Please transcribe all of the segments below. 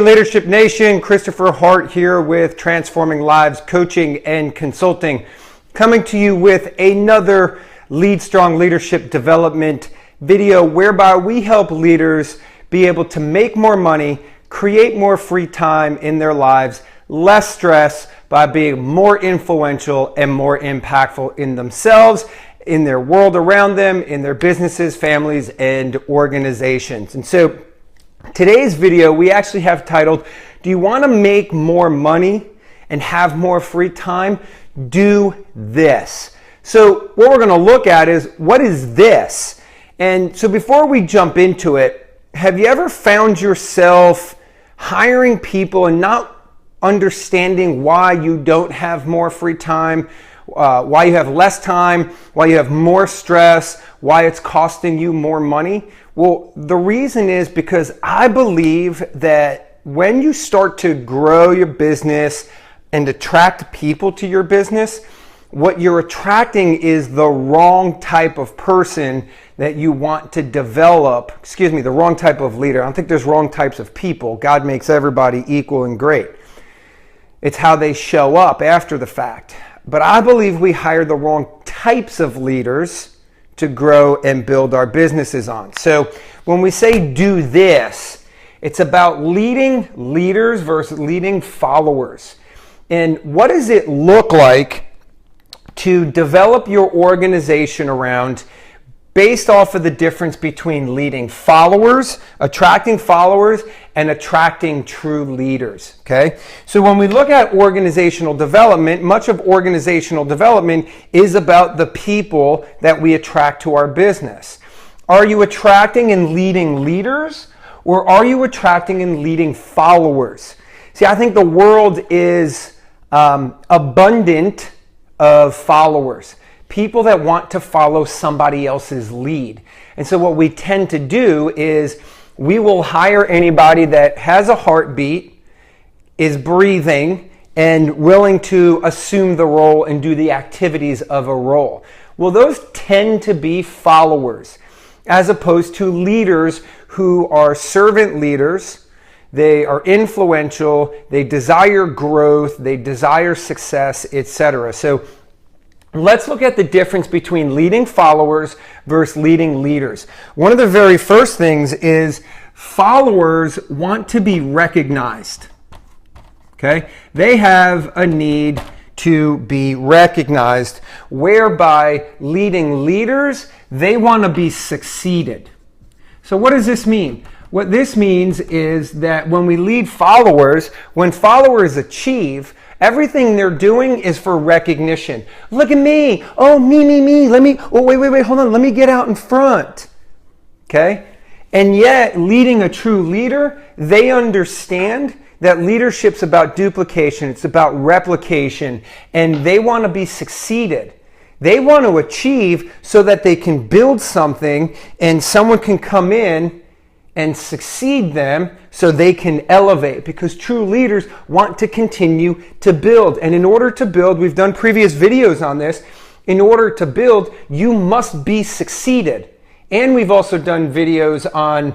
Leadership Nation, Christopher Hart here with Transforming Lives Coaching and Consulting, coming to you with another Lead Strong Leadership Development video whereby we help leaders be able to make more money, create more free time in their lives, less stress by being more influential and more impactful in themselves, in their world around them, in their businesses, families, and organizations. And so today's video we actually have titled, do you want to make more money and have more free time? Do this. So what we're going to look at is, what is this? And so before we jump into it, have you ever found yourself hiring people and not understanding why you don't have more free time, why you have less time, why you have more stress, why it's costing you more money? Well, the reason is because I believe that when you start to grow your business and attract people to your business, what you're attracting is the wrong type of person that you want to develop, the wrong type of leader. I don't think there's wrong types of people. God makes everybody equal and great. It's how they show up after the fact. But I believe we hire the wrong types of leaders to grow and build our businesses on. So when we say do this, it's about leading leaders versus leading followers. And what does it look like to develop your organization around based off of the difference between leading followers, attracting followers, and attracting true leaders, okay? So when we look at organizational development, much of organizational development is about the people that we attract to our business. Are you attracting and leading leaders, or are you attracting and leading followers? See, I think the world is abundant of followers. People that want to follow somebody else's lead. And so what we tend to do is we will hire anybody that has a heartbeat, is breathing, and willing to assume the role and do the activities of a role. Well, those tend to be followers as opposed to leaders who are servant leaders. They are influential, they desire growth, they desire success, etc. So let's look at the difference between leading followers versus leading leaders. One of the very first things is followers want to be recognized. Okay? They have a need to be recognized, whereby leading leaders, they want to be succeeded. So what does this mean? What this means is that when we lead followers, when followers achieve, everything they're doing is for recognition. Look at me. Oh, me. Wait, hold on. Let me get out in front. Okay? And yet, leading a true leader, they understand that leadership's about duplication. It's about replication. And they want to be succeeded. They want to achieve so that they can build something and someone can come in and succeed them so they can elevate, because true leaders want to continue to build. And in order to build, we've done previous videos on this, in order to build, you must be succeeded. And we've also done videos on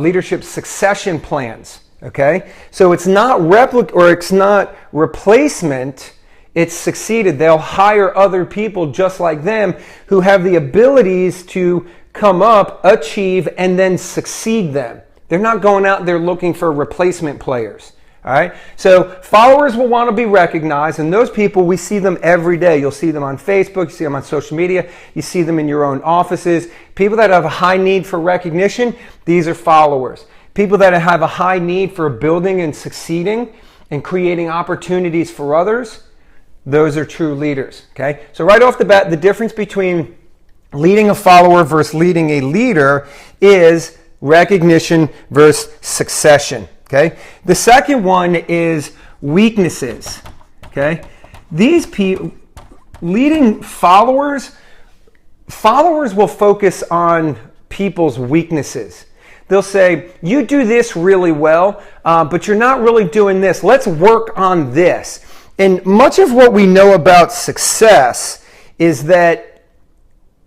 leadership succession plans, okay? So it's not it's not replacement, it's succeeded. They'll hire other people just like them who have the abilities to come up, achieve, and then succeed them. They're not going out there looking for replacement players. All right? So followers will want to be recognized, and those people, we see them every day. You'll see them on Facebook, you see them on social media, you see them in your own offices. People that have a high need for recognition, these are followers. People that have a high need for building and succeeding and creating opportunities for others, those are true leaders. Okay? So right off the bat, the difference between leading a follower versus leading a leader is recognition versus succession. Okay? The second one is weaknesses. Okay? These people, leading followers will focus on people's weaknesses. They'll say, you do this really well, but you're not really doing this. Let's work on this. And much of what we know about success is that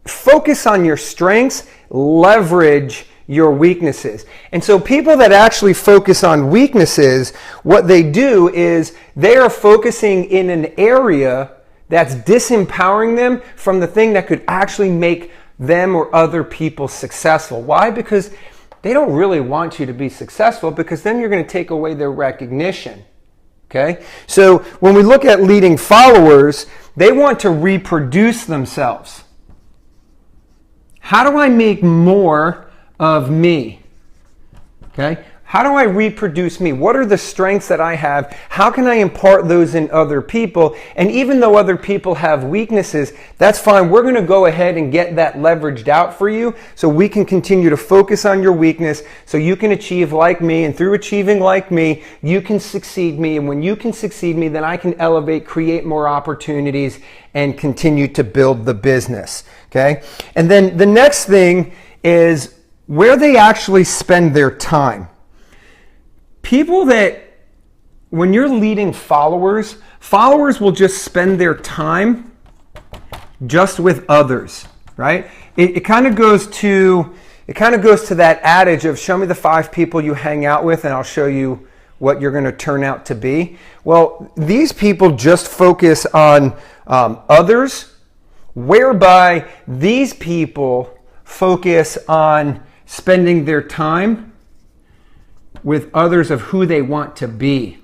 focus on your strengths, leverage your weaknesses. And so people that actually focus on weaknesses, what they do is they are focusing in an area that's disempowering them from the thing that could actually make them or other people successful. Why? Because they don't really want you to be successful, because then you're going to take away their recognition. Okay? So when we look at leading followers, they want to reproduce themselves. How do I make more of me? Okay? How do I reproduce me? What are the strengths that I have? How can I impart those in other people? And even though other people have weaknesses, that's fine. We're going to go ahead and get that leveraged out for you so we can continue to focus on your weakness so you can achieve like me. And through achieving like me, you can succeed me. And when you can succeed me, then I can elevate, create more opportunities, and continue to build the business. Okay? And then the next thing is where they actually spend their time. People that, when you're leading followers, followers will just spend their time just with others, right? It kind of goes to that adage of show me the 5 people you hang out with and I'll show you what you're going to turn out to be. Well, these people just focus on others, whereby these people focus on spending their time with others of who they want to be.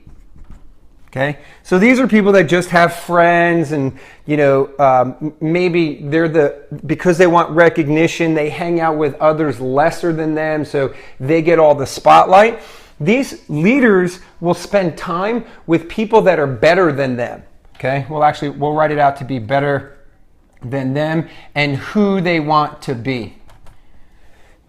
Okay? So these are people that just have friends and, maybe because they want recognition, they hang out with others lesser than them, so they get all the spotlight. These leaders will spend time with people that are better than them. Okay? We'll write it out to be better than them and who they want to be.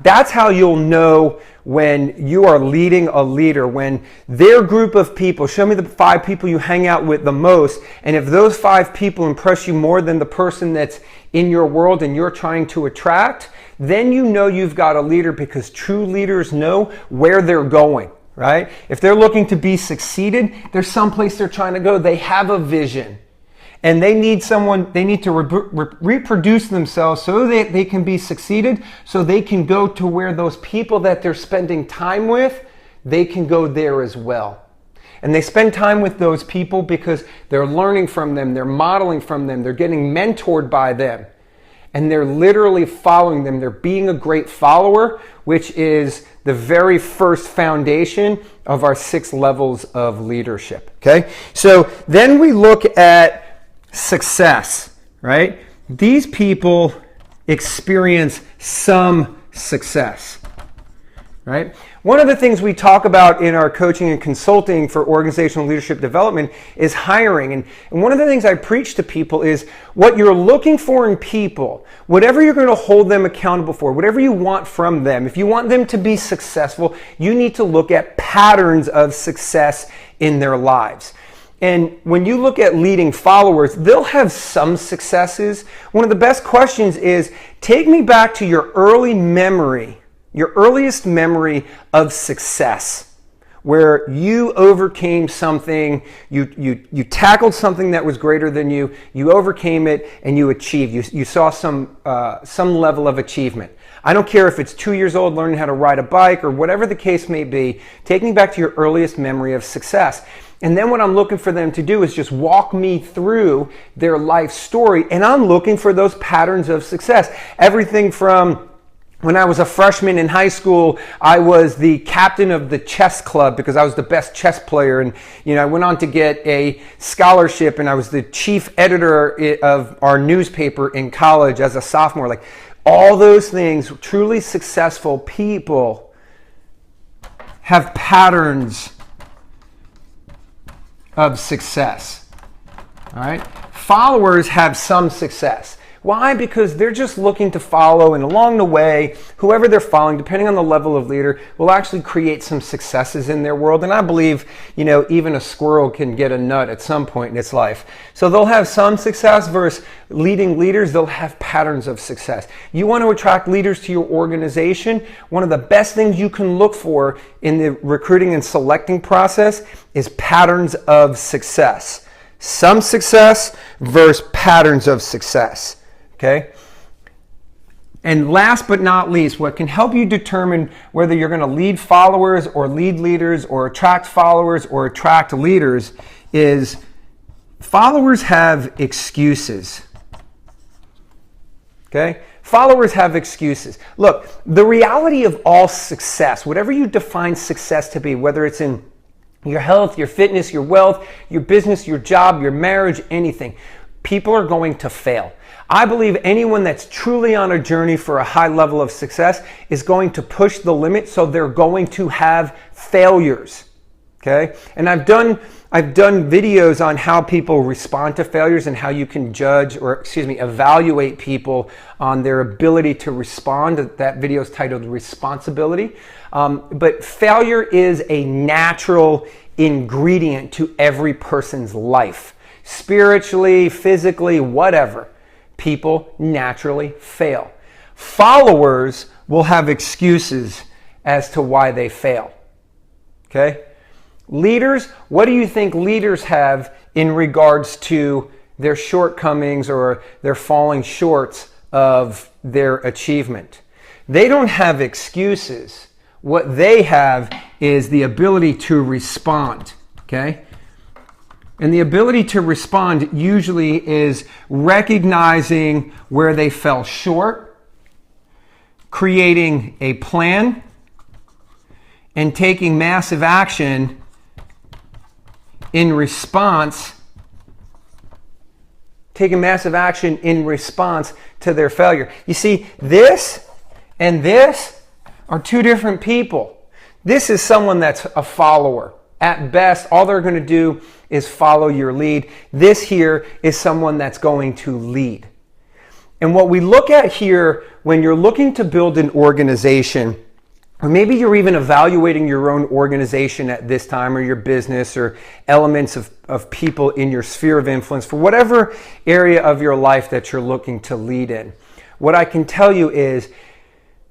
That's how you'll know when you are leading a leader, when their group of people, show me the 5 people you hang out with the most, and if those 5 people impress you more than the person that's in your world and you're trying to attract, then you know you've got a leader, because true leaders know where they're going, right? If they're looking to be succeeded, there's someplace they're trying to go. They have a vision. And they need to reproduce themselves so that they can be succeeded, so they can go to where those people that they're spending time with, they can go there as well. And they spend time with those people because they're learning from them, they're modeling from them, they're getting mentored by them. And they're literally following them. They're being a great follower, which is the very first foundation of our 6 levels of leadership. Okay? So then we look at success, right? These people experience some success, right? One of the things we talk about in our coaching and consulting for organizational leadership development is hiring. And one of the things I preach to people is what you're looking for in people, whatever you're going to hold them accountable for, whatever you want from them, if you want them to be successful, you need to look at patterns of success in their lives. And when you look at leading followers, they'll have some successes. One of the best questions is, take me back to your early memory, your earliest memory of success, where you overcame something, you tackled something that was greater than you, you overcame it, and you achieved. You saw some level of achievement. I don't care if it's 2 years old, learning how to ride a bike, or whatever the case may be. Take me back to your earliest memory of success. And then what I'm looking for them to do is just walk me through their life story. And I'm looking for those patterns of success. Everything from when I was a freshman in high school, I was the captain of the chess club because I was the best chess player. And, I went on to get a scholarship, and I was the chief editor of our newspaper in college as a sophomore. Like, all those things, truly successful people have patterns of success. All right? Followers have some success. Why? Because they're just looking to follow, and along the way, whoever they're following, depending on the level of leader, will actually create some successes in their world. And I believe, even a squirrel can get a nut at some point in its life. So they'll have some success versus leading leaders. They'll have patterns of success. You want to attract leaders to your organization? One of the best things you can look for in the recruiting and selecting process is patterns of success. Some success versus patterns of success. Okay? And last but not least, what can help you determine whether you're going to lead followers or lead leaders or attract followers or attract leaders is followers have excuses. Okay? Followers have excuses. Look, the reality of all success, whatever you define success to be, whether it's in your health, your fitness, your wealth, your business, your job, your marriage, anything, people are going to fail. I believe anyone that's truly on a journey for a high level of success is going to push the limit, so they're going to have failures. Okay? And I've done videos on how people respond to failures and how you can judge evaluate people on their ability to respond. That video is titled Responsibility. But failure is a natural ingredient to every person's life. Spiritually, physically, whatever. People naturally fail. Followers will have excuses as to why they fail. Okay? Leaders, what do you think leaders have in regards to their shortcomings or their falling short of their achievement? They don't have excuses. What they have is the ability to respond. Okay? And the ability to respond usually is recognizing where they fell short, creating a plan, and taking massive action in response to their failure. You see, this and this are two different people. This is someone that's a follower. At best, all they're going to do is follow your lead. This here is someone that's going to lead. And what we look at here when you're looking to build an organization, or maybe you're even evaluating your own organization at this time, or your business, or elements of people in your sphere of influence, for whatever area of your life that you're looking to lead in. What I can tell you is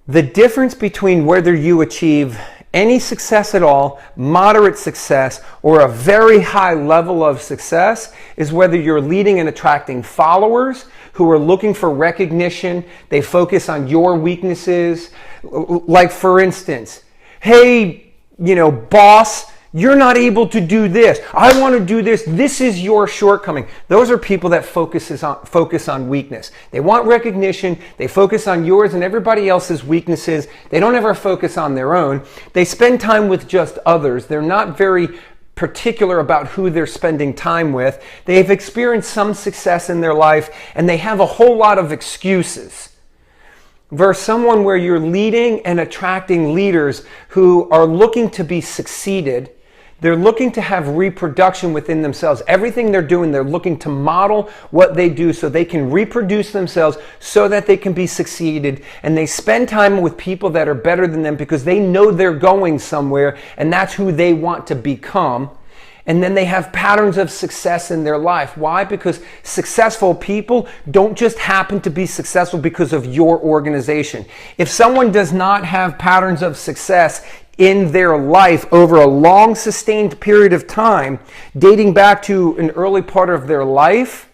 the difference between whether you achieve any success at all, moderate success, or a very high level of success is whether you're leading and attracting followers who are looking for recognition. They focus on your weaknesses. Like, for instance, hey, boss, you're not able to do this. I want to do this. This is your shortcoming. Those are people that focus on weakness. They want recognition. They focus on yours and everybody else's weaknesses. They don't ever focus on their own. They spend time with just others. They're not very particular about who they're spending time with. They've experienced some success in their life and they have a whole lot of excuses. Versus someone where you're leading and attracting leaders who are looking to be succeeded. They're looking to have reproduction within themselves. Everything they're doing, they're looking to model what they do so they can reproduce themselves so that they can be succeeded. And they spend time with people that are better than them because they know they're going somewhere and that's who they want to become. And then they have patterns of success in their life. Why? Because successful people don't just happen to be successful because of your organization. If someone does not have patterns of success in their life over a long sustained period of time, dating back to an early part of their life,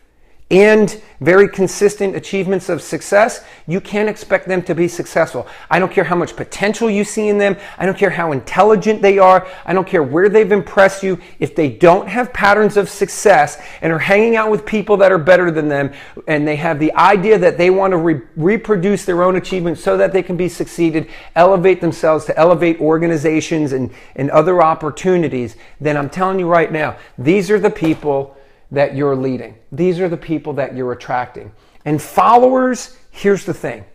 and very consistent achievements of success, you can't expect them to be successful. I don't care how much potential you see in them. I don't care how intelligent they are. I don't care where they've impressed you. If they don't have patterns of success and are hanging out with people that are better than them, and they have the idea that they want to reproduce their own achievements so that they can be succeeded, elevate themselves, to elevate organizations and other opportunities, then I'm telling you right now, these are the people that you're leading. These are the people that you're attracting. And followers, here's the thing.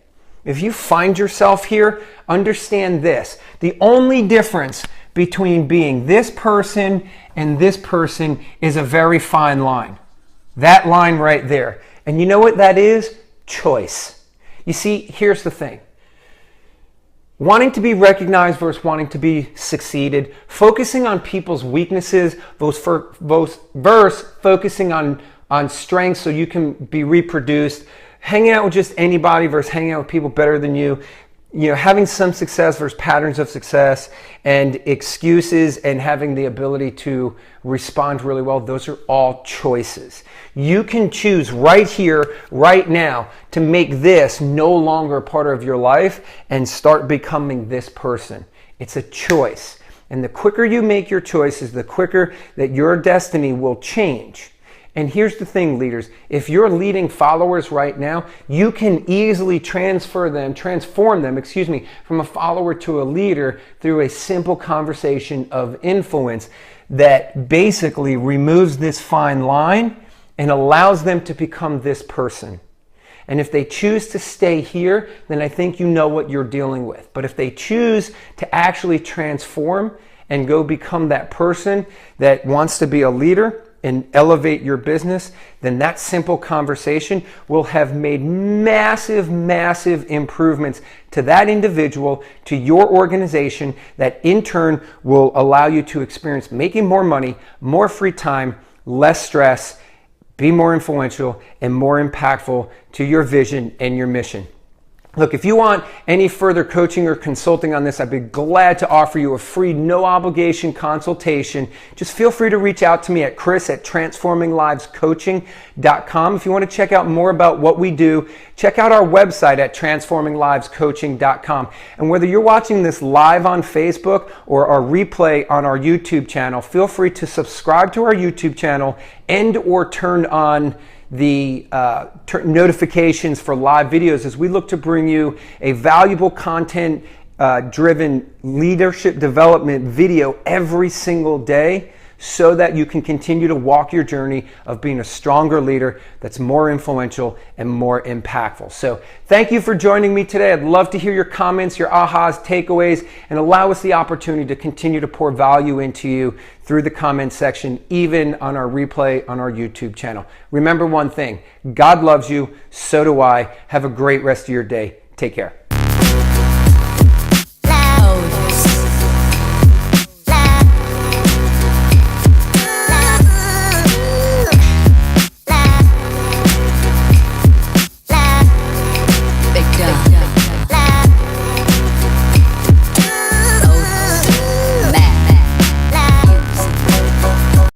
If you find yourself here, understand this. The only difference between being this person and this person is a very fine line. That line right there. And you know what that is? Choice. You see, here's the thing. Wanting to be recognized versus wanting to be succeeded, focusing on people's weaknesses versus focusing on strengths so you can be reproduced, hanging out with just anybody versus hanging out with people better than you, having some success versus patterns of success, and excuses and having the ability to respond really well, those are all choices. You can choose right here, right now, to make this no longer a part of your life and start becoming this person. It's a choice. And the quicker you make your choices, the quicker that your destiny will change. And here's the thing, leaders. If you're leading followers right now, you can easily transform them, from a follower to a leader through a simple conversation of influence that basically removes this fine line and allows them to become this person. And if they choose to stay here, then I think you know what you're dealing with. But if they choose to actually transform and go become that person that wants to be a leader and elevate your business, then that simple conversation will have made massive, massive improvements to that individual, to your organization, that in turn will allow you to experience making more money, more free time, less stress, be more influential and more impactful to your vision and your mission. Look, if you want any further coaching or consulting on this, I'd be glad to offer you a free, no obligation consultation. Just feel free to reach out to me at chris@transforminglivescoaching.com. If you want to check out more about what we do, check out our website at transforminglivescoaching.com. And whether you're watching this live on Facebook or our replay on our YouTube channel, feel free to subscribe to our YouTube channel and or turn on the notifications for live videos as we look to bring you a valuable content driven leadership development video every single day so that you can continue to walk your journey of being a stronger leader that's more influential and more impactful. So thank you for joining me today. I'd love to hear your comments, your ahas, takeaways, and allow us the opportunity to continue to pour value into you through the comment section, even on our replay on our YouTube channel. Remember one thing, God loves you, so do I. Have a great rest of your day. Take care.